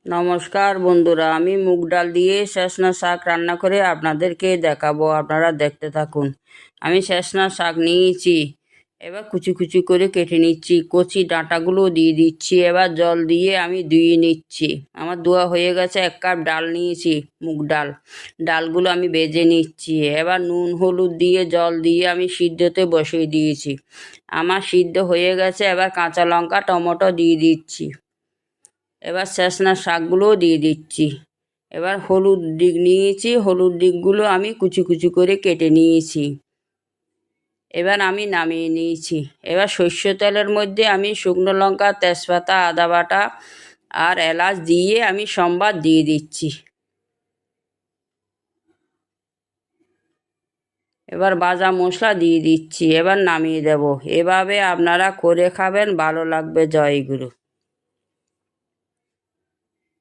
নমস্কার বন্ধুরা, আমি মুগ ডাল দিয়ে শেষনা শাক রান্না করে আপনাদেরকে দেখাবো। আপনারা দেখতে থাকুন। আমি শেষনা শাক নিয়েছি, এবার কুচি কুচি করে কেটে নিচ্ছি। কচি ডাঁটাগুলো দিয়ে দিচ্ছি। এবার জল দিয়ে আমি ধুয়ে নিচ্ছি। আমার ধোয়া হয়ে গেছে। 1 কাপ ডাল নিয়েছি, মুগ ডাল। ডালগুলো আমি ভেজে নিচ্ছি। এবার নুন হলুদ দিয়ে জল দিয়ে আমি সিদ্ধতে বসিয়ে দিয়েছি। আমার সিদ্ধ হয়ে গেছে। এবার কাঁচা লঙ্কা টমেটো দিয়ে দিচ্ছি। এবার শেষনা শাকগুলোও দিয়ে দিচ্ছি। এবার হলুদ দিক নিয়েছি, হলুদ দিকগুলো আমি কুচি কুচি করে কেটে নিয়েছি। এবার আমি নামিয়ে নিয়েছি। এবার সর্ষে তেলের মধ্যে আমি শুকনো লঙ্কা, তেজপাতা, আদা বাটা আর এলাচ দিয়ে আমি সম্বাদ দিয়ে দিচ্ছি। এবার ভাজা মশলা দিয়ে দিচ্ছি। এবার নামিয়ে দেব। এভাবে আপনারা করে খাবেন, ভালো লাগবে। জয় গুরু।